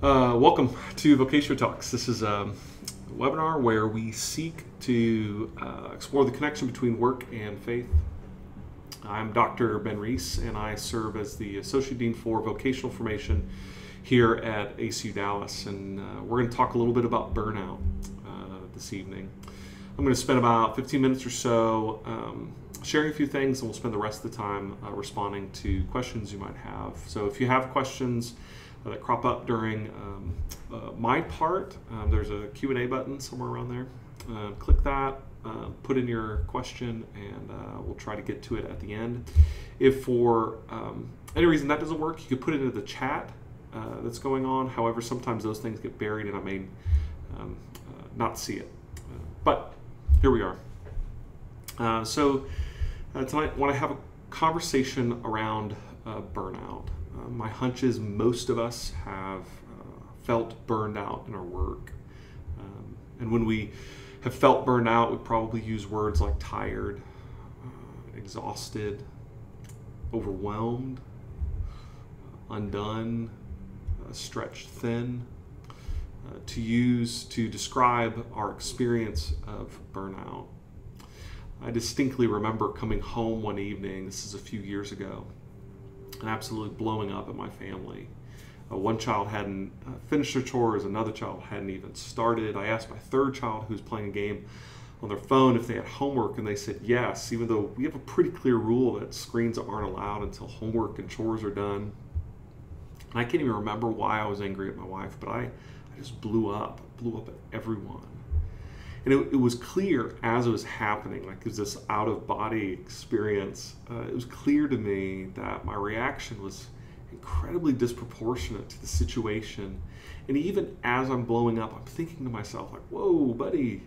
Welcome to Vocatio Talks. This is a webinar where we seek to explore the connection between work and faith. I'm Dr. Ben Reese, and I serve as the Associate Dean for Vocational Formation here at ACU Dallas. And we're going to talk a little bit about burnout this evening. I'm going to spend about 15 minutes or so sharing a few things, and we'll spend the rest of the time responding to questions you might have. So if you have questions that crop up during my part, there's a Q&A button somewhere around there. Click that, put in your question, and we'll try to get to it at the end. If for any reason that doesn't work, you could put it into the chat that's going on. However, sometimes those things get buried and I may not see it. But here we are. So tonight I want to have a conversation around burnout. My hunch is most of us have felt burned out in our work. And when we have felt burned out, we probably use words like tired, exhausted, overwhelmed, undone, stretched thin, to use to describe our experience of burnout. I distinctly remember coming home one evening, this is a few years ago, and absolutely blowing up at my family. One child hadn't finished their chores, another child hadn't even started. I asked my third child, who was playing a game on their phone, if they had homework, and they said yes, even though we have a pretty clear rule that screens aren't allowed until homework and chores are done. And I can't even remember why I was angry at my wife, but I just blew up at everyone. And it was clear as it was happening, like it was this out-of-body experience, it was clear to me that my reaction was incredibly disproportionate to the situation. And even as I'm blowing up, I'm thinking to myself, like, whoa, buddy,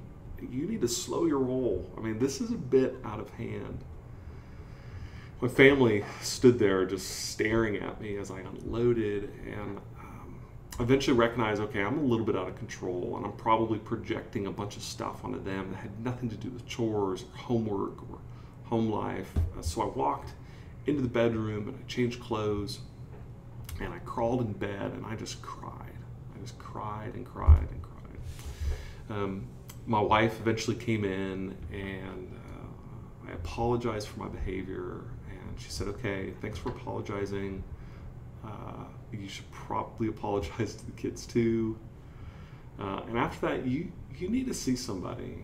you need to slow your roll. I mean, this is a bit out of hand. My family stood there just staring at me as I unloaded, and eventually recognized, okay, I'm a little bit out of control, and I'm probably projecting a bunch of stuff onto them that had nothing to do with chores or homework or home life. So I walked into the bedroom and I changed clothes and I crawled in bed and I just cried. I just cried and cried and cried. My wife eventually came in and I apologized for my behavior, and she said, okay, thanks for apologizing. You should probably apologize to the kids too. And after that, you need to see somebody.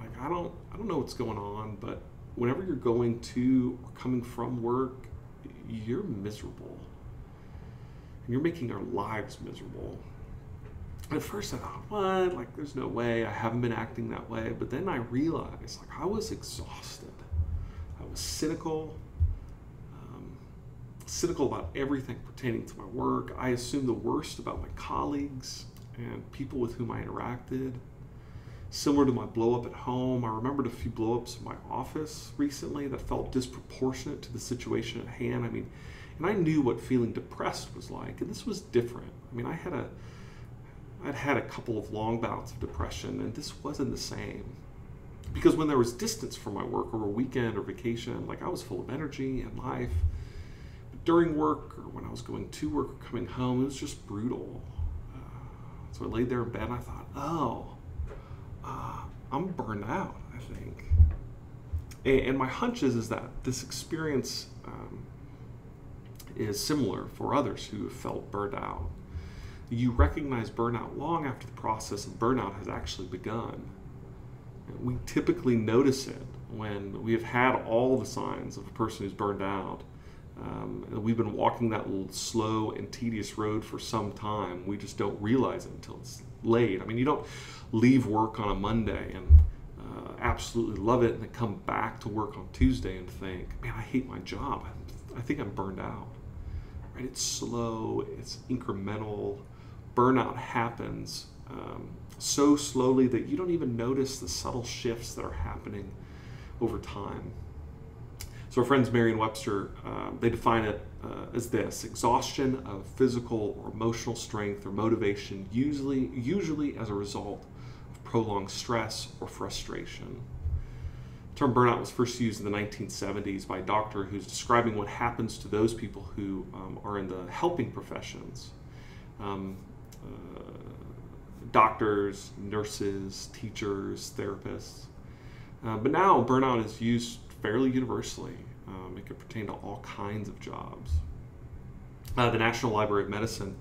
Like, I don't know what's going on, but whenever you're going to or coming from work, you're miserable. And you're making our lives miserable. And at first I thought, what? Like, there's no way. I haven't been acting that way. But then I realized, like, I was exhausted. I was cynical about everything pertaining to my work. I assumed the worst about my colleagues and people with whom I interacted. Similar to my blow up at home, I remembered a few blow ups in my office recently that felt disproportionate to the situation at hand. I mean, and I knew what feeling depressed was like, and this was different. I mean, I'd had a couple of long bouts of depression, and this wasn't the same. Because when there was distance from my work over a weekend or vacation, like, I was full of energy and life. During work, or when I was going to work or coming home, it was just brutal. So I laid there in bed and I thought, I'm burned out, I think. And my hunch is that this experience is similar for others who have felt burned out. You recognize burnout long after the process of burnout has actually begun. We typically notice it when we have had all the signs of a person who's burned out. We've been walking that slow and tedious road for some time. We just don't realize it until it's late. I mean, you don't leave work on a Monday and absolutely love it and then come back to work on Tuesday and think, man, I hate my job. I think I'm burned out. Right? It's slow, it's incremental. Burnout happens so slowly that you don't even notice the subtle shifts that are happening over time. So our friends Merriam-Webster, they define it as this: exhaustion of physical or emotional strength or motivation, usually as a result of prolonged stress or frustration. The term burnout was first used in the 1970s by a doctor who's describing what happens to those people who are in the helping professions. um, doctors, nurses, teachers, therapists. But now burnout is used fairly universally. It could pertain to all kinds of jobs. The National Library of Medicine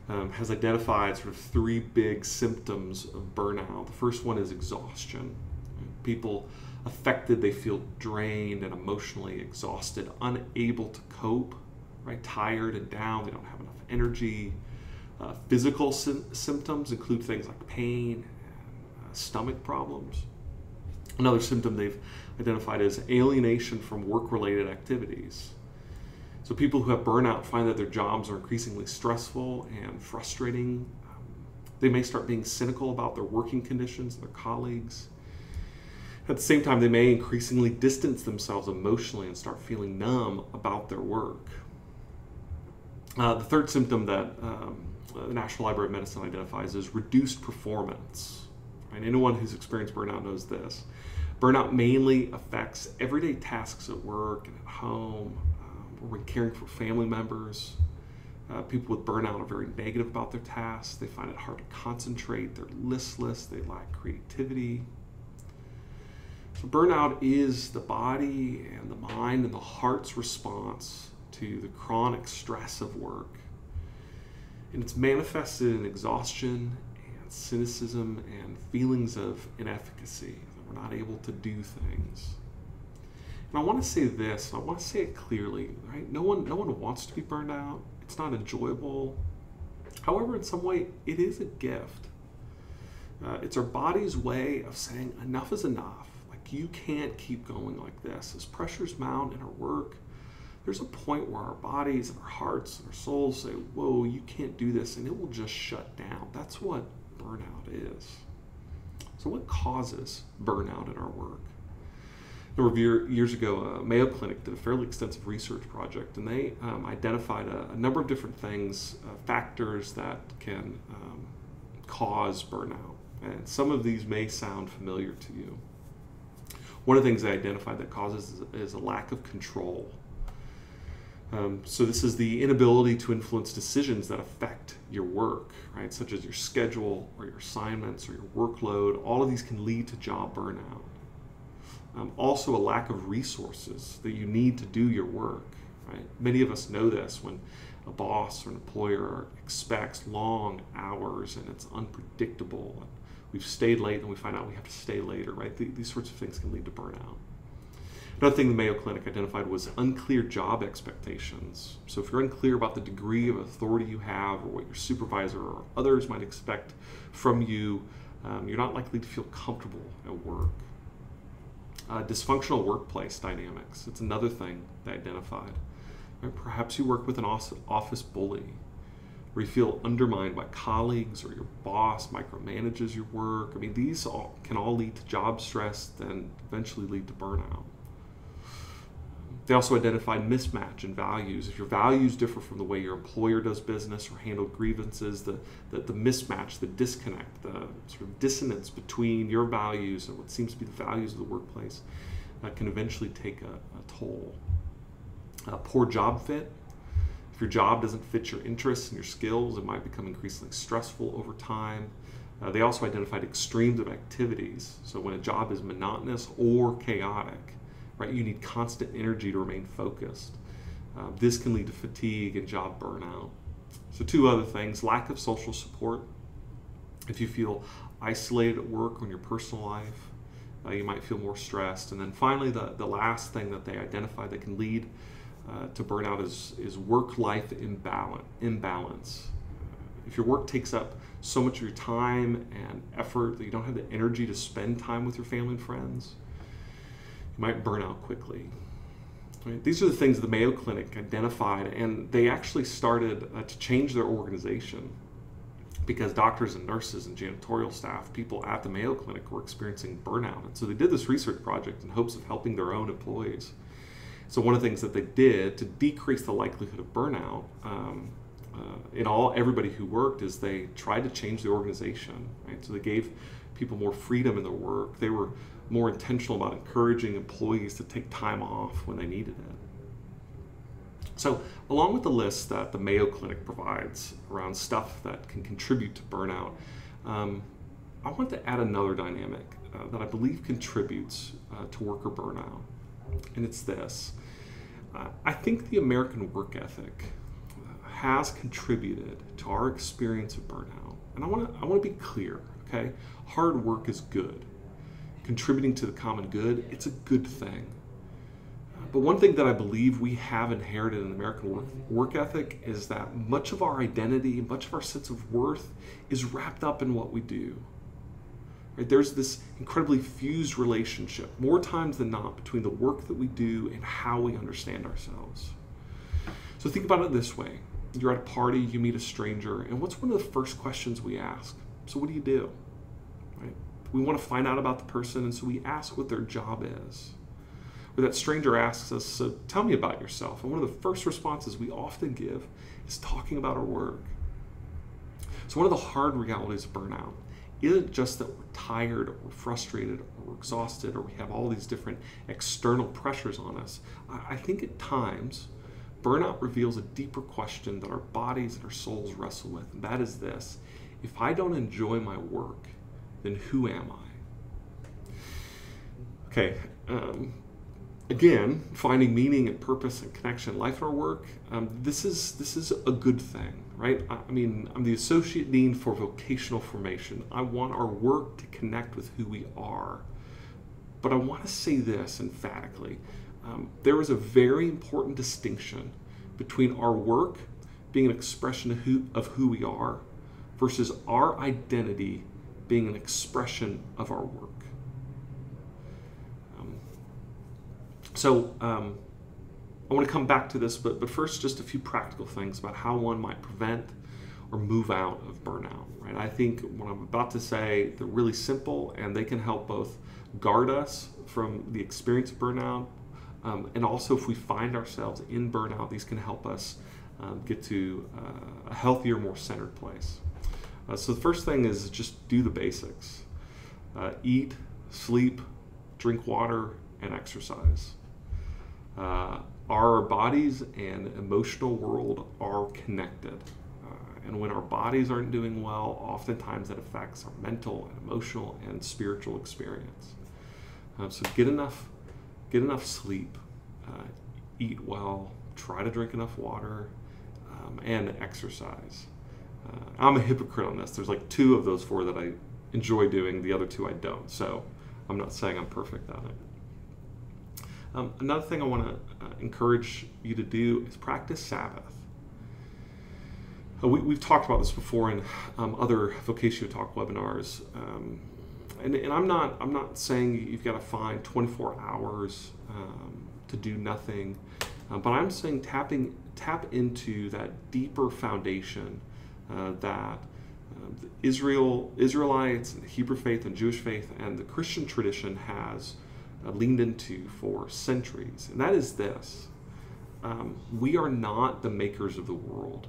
has identified sort of 3 big symptoms of burnout. The first one is exhaustion. People affected, they feel drained and emotionally exhausted, unable to cope, right? Tired and down, they don't have enough energy. Physical symptoms include things like pain and stomach problems. Another symptom they've identified is alienation from work-related activities. So people who have burnout find that their jobs are increasingly stressful and frustrating. They may start being cynical about their working conditions, their colleagues. At the same time, they may increasingly distance themselves emotionally and start feeling numb about their work. The third symptom that the National Library of Medicine identifies is reduced performance. Right? Anyone who's experienced burnout knows this. Burnout mainly affects everyday tasks at work and at home, or when caring for family members. People with burnout are very negative about their tasks. They find it hard to concentrate. They're listless. They lack creativity. So burnout is the body and the mind and the heart's response to the chronic stress of work. And it's manifested in exhaustion and cynicism and feelings of inefficacy, that we're not able to do things. And I want to say this, I want to say it clearly, right? No one wants to be burned out. It's not enjoyable. However, in some way, it is a gift. It's our body's way of saying enough is enough. Like, you can't keep going like this. As pressures mount in our work, there's a point where our bodies and our hearts and our souls say, whoa, you can't do this, and it will just shut down. That's what burnout is. So what causes burnout in our work? A number of years ago, Mayo Clinic did a fairly extensive research project, and they identified a number of different things, factors that can cause burnout. And some of these may sound familiar to you. One of the things they identified that causes is a lack of control. So this is the inability to influence decisions that affect your work, right? Such as your schedule or your assignments or your workload. All of these can lead to job burnout. Also a lack of resources that you need to do your work, right? Many of us know this when a boss or an employer expects long hours and it's unpredictable. And we've stayed late and we find out we have to stay later, right? These sorts of things can lead to burnout. Another thing the Mayo Clinic identified was unclear job expectations. So if you're unclear about the degree of authority you have or what your supervisor or others might expect from you, you're not likely to feel comfortable at work. Dysfunctional workplace dynamics. It's another thing they identified. Right? Perhaps you work with an office bully, or you feel undermined by colleagues, or your boss micromanages your work. I mean, these can all lead to job stress, then eventually lead to burnout. They also identified mismatch in values. If your values differ from the way your employer does business or handle grievances, the mismatch, the disconnect, the sort of dissonance between your values and what seems to be the values of the workplace can eventually take a toll. Poor job fit. If your job doesn't fit your interests and your skills, it might become increasingly stressful over time. They also identified extremes of activities. So when a job is monotonous or chaotic, right, you need constant energy to remain focused. This can lead to fatigue and job burnout. So 2 other things: lack of social support. If you feel isolated at work or in your personal life, you might feel more stressed. And then finally, the last thing that they identified that can lead to burnout is work-life imbalance. If your work takes up so much of your time and effort that you don't have the energy to spend time with your family and friends, might burn out quickly. Right? These are the things the Mayo Clinic identified, and they actually started to change their organization because doctors and nurses and janitorial staff, people at the Mayo Clinic, were experiencing burnout. And so they did this research project in hopes of helping their own employees. So one of the things that they did to decrease the likelihood of burnout in everybody who worked is they tried to change the organization. Right? So they gave people more freedom in their work. They were more intentional about encouraging employees to take time off when they needed it. So along with the list that the Mayo Clinic provides around stuff that can contribute to burnout, I want to add another dynamic that I believe contributes to worker burnout, and it's this. I think the American work ethic has contributed to our experience of burnout. And I want to be clear, okay? Hard work is good. Contributing to the common good, it's a good thing. But one thing that I believe we have inherited in the American work ethic is that much of our identity, much of our sense of worth is wrapped up in what we do. Right? There's this incredibly fused relationship, more times than not, between the work that we do and how we understand ourselves. So think about it this way. You're at a party, you meet a stranger, and what's one of the first questions we ask? So what do you do? Right? We want to find out about the person, and so we ask what their job is. Or that stranger asks us, so tell me about yourself. And one of the first responses we often give is talking about our work. So one of the hard realities of burnout isn't just that we're tired, or we're frustrated, or we're exhausted, or we have all these different external pressures on us. I think at times, burnout reveals a deeper question that our bodies and our souls wrestle with, and that is this: if I don't enjoy my work, then who am I? Okay, again, finding meaning and purpose and connection in life and our work, this is a good thing, right? I mean, I'm the Associate Dean for Vocational Formation. I want our work to connect with who we are. But I want to say this emphatically. There is a very important distinction between our work being an expression of who we are versus our identity being an expression of our work. I want to come back to this, but first just a few practical things about how one might prevent or move out of burnout. Right? I think what I'm about to say, they're really simple, and they can help both guard us from the experience of burnout, and also if we find ourselves in burnout, these can help us get to a healthier, more centered place. So the first thing is just do the basics. Eat, sleep, drink water, and exercise. Our bodies and emotional world are connected. And when our bodies aren't doing well, oftentimes that affects our mental and emotional and spiritual experience. So get enough sleep, eat well, try to drink enough water, and exercise. I'm a hypocrite on this. There's like 2 of those 4 that I enjoy doing, the other 2 I don't. So I'm not saying I'm perfect at it. Another thing I want to encourage you to do is practice Sabbath. We've talked about this before in other Vocatio Talk webinars, and I'm not saying you've got to find 24 hours to do nothing, but I'm saying tap into that deeper foundation that the Israelites, and the Hebrew faith and Jewish faith and the Christian tradition has leaned into for centuries, and that is this: we are not the makers of the world.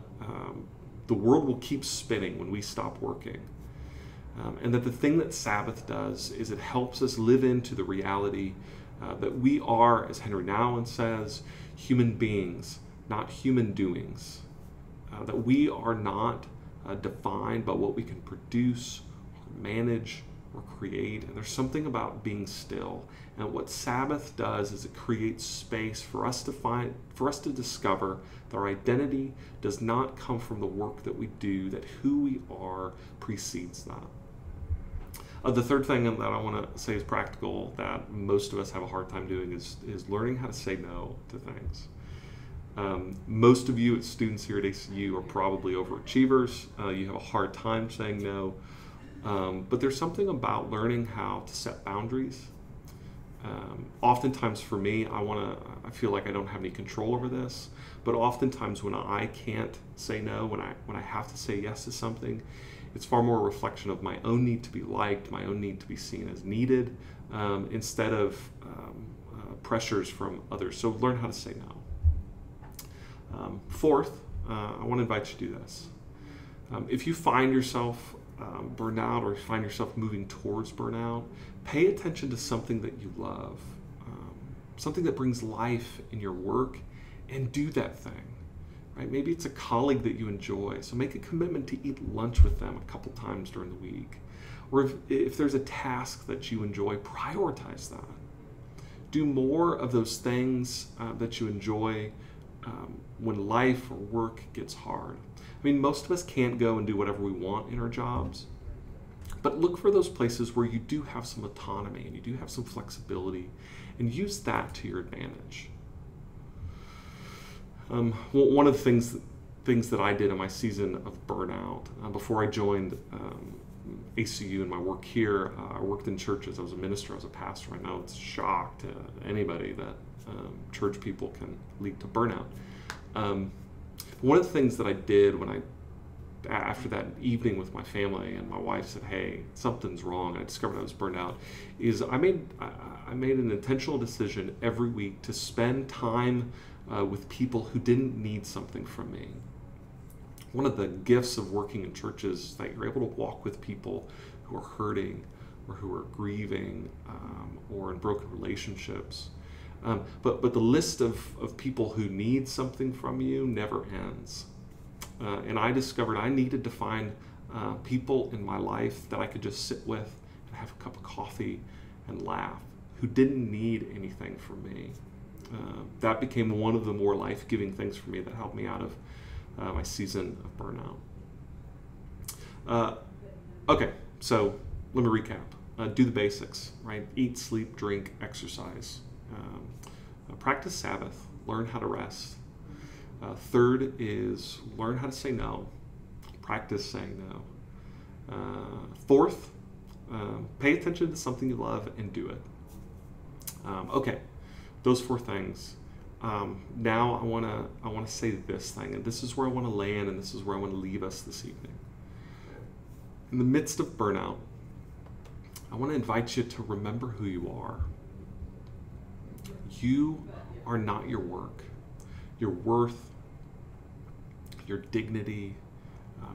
The world will keep spinning when we stop working, and that the thing that Sabbath does is it helps us live into the reality that we are, as Henry Nouwen says, human beings, not human doings. That we are not defined by what we can produce or manage or create, and there's something about being still. And what Sabbath does is it creates space for us to discover that our identity does not come from the work that we do, that who we are precedes that. The third thing that I want to say is practical, that most of us have a hard time doing, is learning how to say no to things. Most of you as students here at ACU are probably overachievers. You have a hard time saying no. But there's something about learning how to set boundaries. Oftentimes for me, I feel like I don't have any control over this, but oftentimes when I can't say no, when I have to say yes to something, it's far more a reflection of my own need to be liked, my own need to be seen as needed, instead of pressures from others. So learn how to say no. Fourth, I want to invite you to do this. If you find yourself burnout, or find yourself moving towards burnout, pay attention to something that you love, something that brings life in your work and do that thing. Right? Maybe it's a colleague that you enjoy, so make a commitment to eat lunch with them a couple times during the week. Or if there's a task that you enjoy, prioritize that. Do more of those things that you enjoy when life or work gets hard. I mean, most of us can't go and do whatever we want in our jobs, but look for those places where you do have some autonomy and you do have some flexibility, and use that to your advantage. One of the things that I did in my season of burnout, before I joined ACU and my work here, I worked in churches. I was a minister, I was a pastor. I know it's a shock to anybody that church people can lead to burnout. One of the things that I did after that evening with my family, and my wife said, "Hey, something's wrong," I discovered I was burned out, is I made an intentional decision every week to spend time with people who didn't need something from me. One of the gifts of working in churches is that you're able to walk with people who are hurting or who are grieving or in broken relationships. But the list of people who need something from you never ends. And I discovered I needed to find people in my life that I could just sit with and have a cup of coffee and laugh, who didn't need anything from me. That became one of the more life-giving things for me that helped me out of my season of burnout. Okay, so let me recap. Do the basics, right? Eat, sleep, drink, exercise. Practice Sabbath. Learn how to rest. Third is learn how to say no. Practice saying no. Fourth, pay attention to something you love and do it. Okay, those 4 things. Now I want to say this thing, and this is where I want to land, and this is where I want to leave us this evening. In the midst of burnout, I want to invite you to remember who you are. You are not your work. Your worth, your dignity,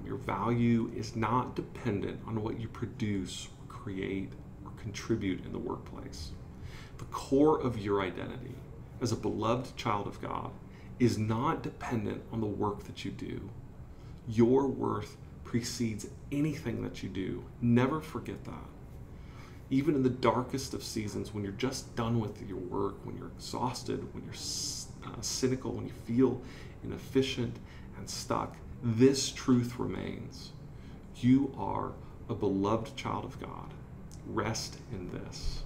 your value is not dependent on what you produce, or create, or contribute in the workplace. The core of your identity as a beloved child of God is not dependent on the work that you do. Your worth precedes anything that you do. Never forget that. Even in the darkest of seasons, when you're just done with your work, when you're exhausted, when you're cynical, when you feel inefficient and stuck, this truth remains. You are a beloved child of God. Rest in this.